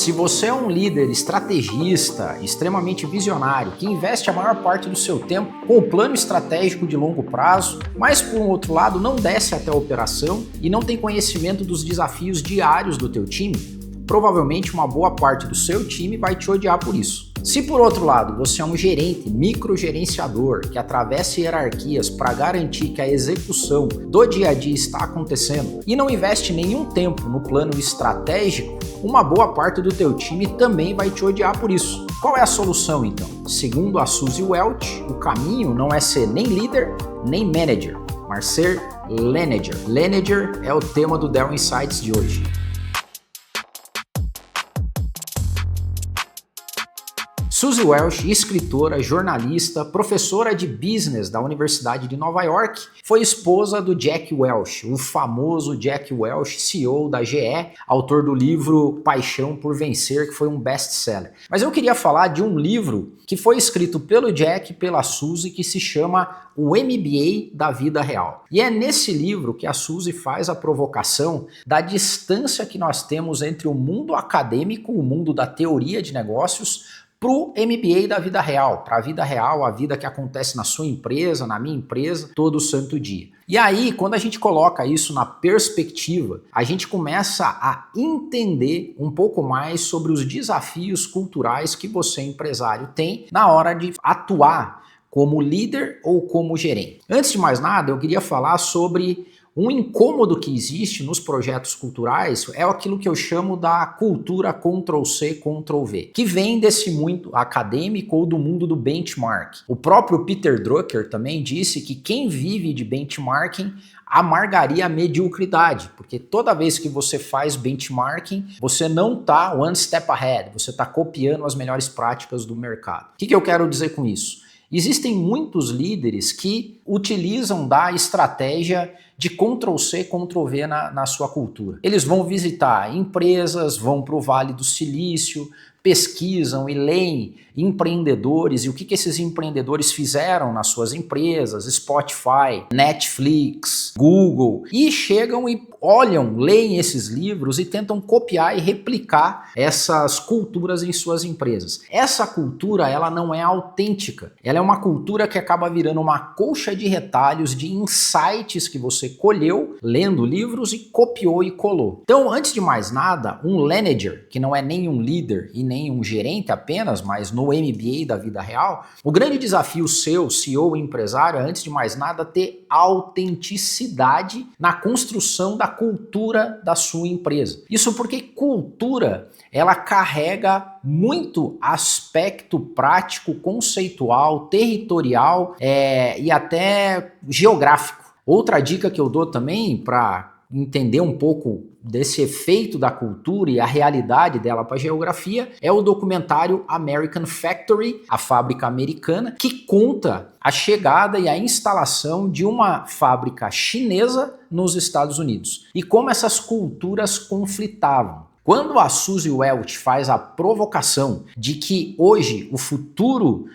Se você é um líder estrategista, extremamente visionário, que investe a maior parte do seu tempo com o plano estratégico de longo prazo, mas por um outro lado não desce até a operação e não tem conhecimento dos desafios diários do teu time, provavelmente uma boa parte do seu time vai te odiar por isso. Se por outro lado você é um gerente, microgerenciador, que atravessa hierarquias para garantir que a execução do dia a dia está acontecendo e não investe nenhum tempo no plano estratégico, uma boa parte do teu time também vai te odiar por isso. Qual é a solução então? Segundo a Suzy Welch, o caminho não é ser nem líder nem manager, mas ser Lenager. Lenager é o tema do Dell Insights de hoje. Suzy Welch, escritora, jornalista, professora de business da Universidade de Nova York, foi esposa do Jack Welch, o famoso Jack Welch, CEO da GE, autor do livro Paixão por Vencer, que foi um best-seller. Mas eu queria falar de um livro que foi escrito pelo Jack e pela Suzy, que se chama O MBA da Vida Real. E é nesse livro que a Suzy faz a provocação da distância que nós temos entre o mundo acadêmico, o mundo da teoria de negócios, para o MBA da vida real, para a vida real, a vida que acontece na sua empresa, na minha empresa, todo santo dia. E aí, quando a gente coloca isso na perspectiva, a gente começa a entender um pouco mais sobre os desafios culturais que você, empresário, tem na hora de atuar como líder ou como gerente. Antes de mais nada, eu queria falar sobre um incômodo que existe nos projetos culturais, é aquilo que eu chamo da cultura Ctrl+C, Ctrl+V, que vem desse mundo acadêmico ou do mundo do benchmark. O próprio Peter Drucker também disse que quem vive de benchmarking amargaria a mediocridade, porque toda vez que você faz benchmarking, você não está one step ahead, você está copiando as melhores práticas do mercado. O que eu quero dizer com isso? Existem muitos líderes que utilizam da estratégia de Ctrl+C, Ctrl+V na sua cultura. Eles vão visitar empresas, vão para o Vale do Silício, pesquisam e leem empreendedores e o que esses empreendedores fizeram nas suas empresas, Spotify, Netflix, Google, e chegam e olham, leem esses livros e tentam copiar e replicar essas culturas em suas empresas. Essa cultura, ela não é autêntica, ela é uma cultura que acaba virando uma colcha de retalhos de insights que você colheu lendo livros e copiou e colou. Então, antes de mais nada, um Lenager, que não é nem um líder e nem um gerente apenas, mas no MBA da vida real, o grande desafio seu, CEO, empresário, é, antes de mais nada, ter autenticidade na construção da cultura da sua empresa. Isso porque cultura, ela carrega muito aspecto prático, conceitual, territorial e até geográfico. Outra dica que eu dou também para entender um pouco desse efeito da cultura e a realidade dela para a geografia é o documentário American Factory, a fábrica americana, que conta a chegada e a instalação de uma fábrica chinesa nos Estados Unidos e como essas culturas conflitavam. Quando a Suzy Welch faz a provocação de que hoje o futuro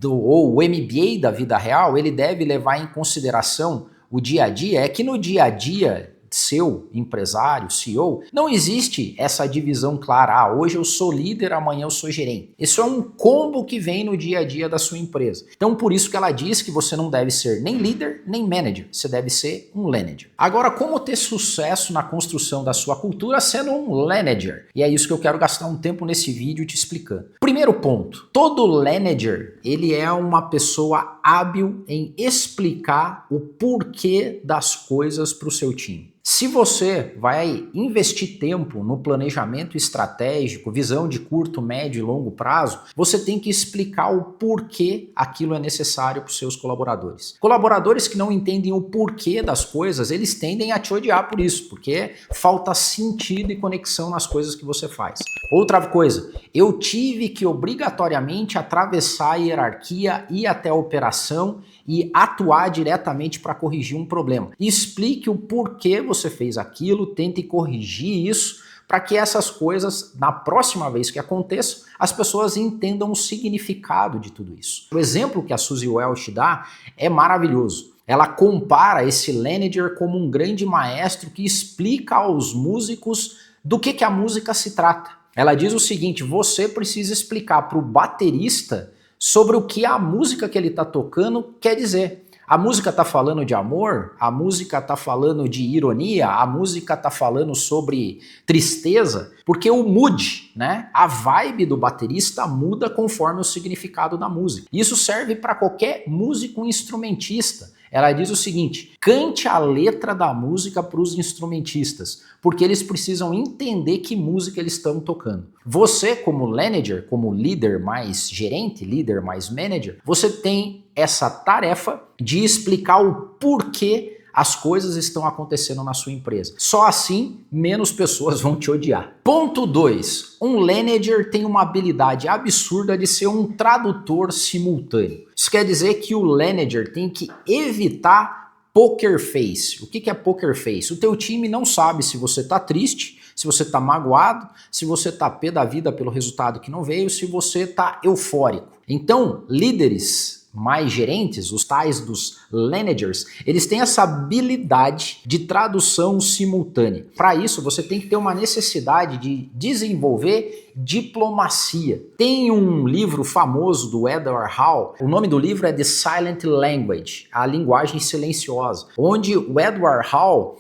ou o MBA da vida real, ele deve levar em consideração o dia a dia, é que no dia a dia seu, empresário, CEO, não existe essa divisão clara, hoje eu sou líder, amanhã eu sou gerente. Isso é um combo que vem no dia a dia da sua empresa. Então por isso que ela diz que você não deve ser nem líder, nem manager, você deve ser um Lenager. Agora, como ter sucesso na construção da sua cultura sendo um Lenager? E é isso que eu quero gastar um tempo nesse vídeo te explicando. Primeiro ponto, todo Lenager, ele é uma pessoa hábil em explicar o porquê das coisas para o seu time. Se você vai investir tempo no planejamento estratégico, visão de curto, médio e longo prazo, você tem que explicar o porquê aquilo é necessário para os seus colaboradores. Colaboradores que não entendem o porquê das coisas, eles tendem a te odiar por isso, porque falta sentido e conexão nas coisas que você faz. Outra coisa, eu tive que obrigatoriamente atravessar a hierarquia, ir até a operação e atuar diretamente para corrigir um problema. Explique o porquê você fez aquilo, tente corrigir isso para que essas coisas, na próxima vez que aconteçam, as pessoas entendam o significado de tudo isso. O exemplo que a Suzy Welch dá é maravilhoso. Ela compara esse Lenager como um grande maestro que explica aos músicos do que a música se trata. Ela diz o seguinte: você precisa explicar para o baterista sobre o que a música que ele está tocando quer dizer. A música está falando de amor, a música está falando de ironia, a música está falando sobre tristeza, porque o mood, né, a vibe do baterista muda conforme o significado da música. Isso serve para qualquer músico instrumentista. Ela diz o seguinte: cante a letra da música para os instrumentistas, porque eles precisam entender que música eles estão tocando. Você, como manager, como líder mais gerente, líder mais manager, você tem essa tarefa de explicar o porquê as coisas estão acontecendo na sua empresa. Só assim, menos pessoas vão te odiar. Ponto 2. Um manager tem uma habilidade absurda de ser um tradutor simultâneo. Isso quer dizer que o manager tem que evitar poker face. O que é poker face? O teu time não sabe se você está triste, se você está magoado, se você está pé da vida pelo resultado que não veio, se você está eufórico. Então, líderes mais gerentes, os tais dos managers, eles têm essa habilidade de tradução simultânea. Para isso, você tem que ter uma necessidade de desenvolver diplomacia. Tem um livro famoso do Edward Hall, o nome do livro é The Silent Language, a linguagem silenciosa, onde o Edward Hall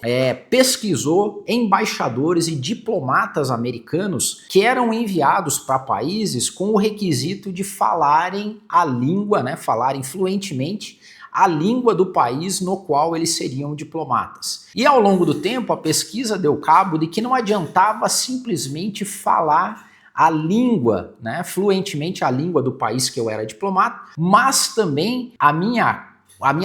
pesquisou embaixadores e diplomatas americanos que eram enviados para países com o requisito de falarem a língua, né, falarem fluentemente a língua do país no qual eles seriam diplomatas. E ao longo do tempo, a pesquisa deu cabo de que não adiantava simplesmente falar a língua, né, fluentemente a língua do país que eu era diplomata, mas também a minha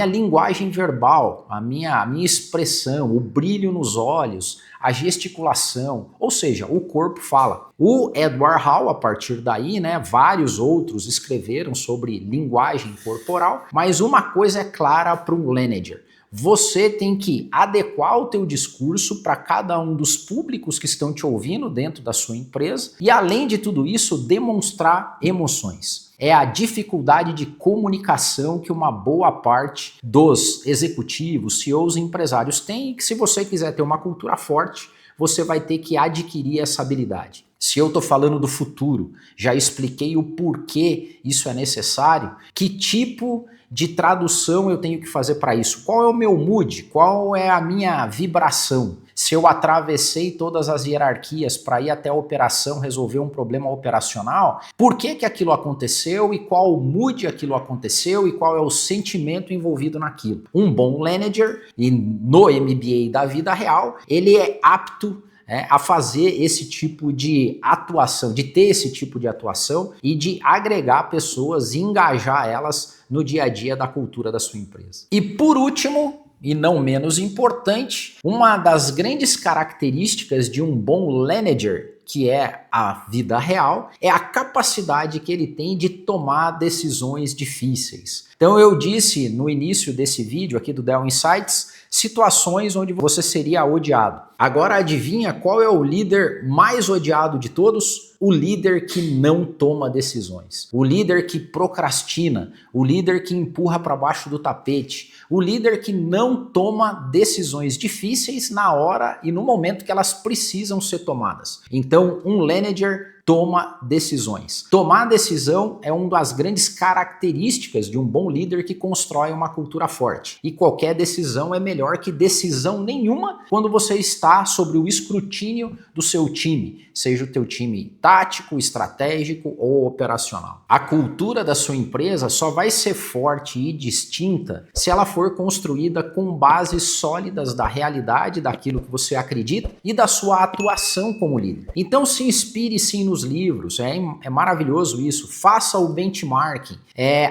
linguagem verbal, a minha expressão, o brilho nos olhos, a gesticulação, ou seja, o corpo fala. O Edward Hall, a partir daí, né, vários outros escreveram sobre linguagem corporal, mas uma coisa é clara para um manager: você tem que adequar o teu discurso para cada um dos públicos que estão te ouvindo dentro da sua empresa e, além de tudo isso, demonstrar emoções. É a dificuldade de comunicação que uma boa parte dos executivos, CEOs e empresários tem, e que, se você quiser ter uma cultura forte, você vai ter que adquirir essa habilidade. Se eu estou falando do futuro, já expliquei o porquê isso é necessário, que tipo de tradução eu tenho que fazer para isso, qual é o meu mood, qual é a minha vibração. Se eu atravessei todas as hierarquias para ir até a operação, resolver um problema operacional, por que aquilo aconteceu e qual o mood aquilo aconteceu e qual é o sentimento envolvido naquilo. Um bom manager, e no MBA da vida real, ele é apto a fazer esse tipo de atuação, de ter esse tipo de atuação e de agregar pessoas e engajar elas no dia a dia da cultura da sua empresa. E por último, e não menos importante, uma das grandes características de um bom manager, que é a vida real, é a capacidade que ele tem de tomar decisões difíceis. Então eu disse no início desse vídeo aqui do Dell Insights, situações onde você seria odiado. Agora adivinha qual é o líder mais odiado de todos? O líder que não toma decisões, o líder que procrastina, o líder que empurra para baixo do tapete, o líder que não toma decisões difíceis na hora e no momento que elas precisam ser tomadas. Então, um manager toma decisões. Tomar decisão é uma das grandes características de um bom líder que constrói uma cultura forte. E qualquer decisão é melhor que decisão nenhuma quando você está sobre o escrutínio do seu time, seja o teu time tático, estratégico ou operacional. A cultura da sua empresa só vai ser forte e distinta se ela for construída com bases sólidas da realidade, daquilo que você acredita e da sua atuação como líder. Então se inspire sim nos livros, é maravilhoso isso, faça o benchmarking,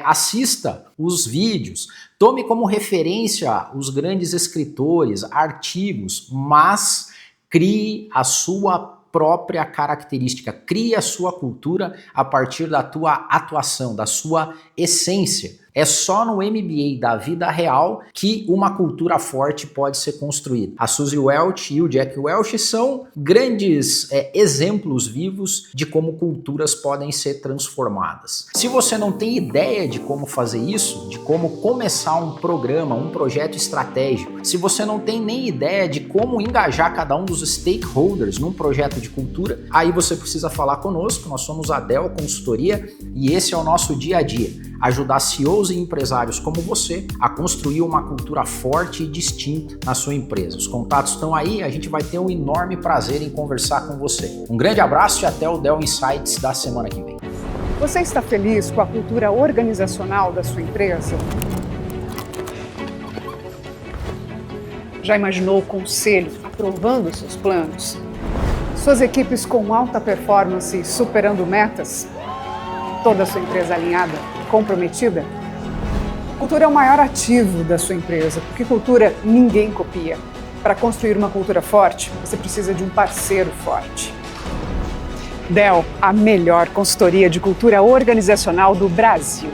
assista os vídeos, tome como referência os grandes escritores, artigos, mas crie a sua própria característica, crie a sua cultura a partir da tua atuação, da sua essência. É só no MBA da vida real que uma cultura forte pode ser construída. A Suzy Welch e o Jack Welch são grandes exemplos vivos de como culturas podem ser transformadas. Se você não tem ideia de como fazer isso, de como começar um programa, um projeto estratégico, se você não tem nem ideia de como engajar cada um dos stakeholders num projeto de cultura, aí você precisa falar conosco. Nós somos a Dell Consultoria e esse é o nosso dia a dia, ajudar CEOs e empresários como você a construir uma cultura forte e distinta na sua empresa. Os contatos estão aí, a gente vai ter um enorme prazer em conversar com você. Um grande abraço e até o Dell Insights da semana que vem. Você está feliz com a cultura organizacional da sua empresa? Já imaginou o conselho aprovando seus planos? Suas equipes com alta performance superando metas? Toda a sua empresa alinhada, comprometida? Cultura é o maior ativo da sua empresa, porque cultura ninguém copia. Para construir uma cultura forte, você precisa de um parceiro forte. Dell, a melhor consultoria de cultura organizacional do Brasil.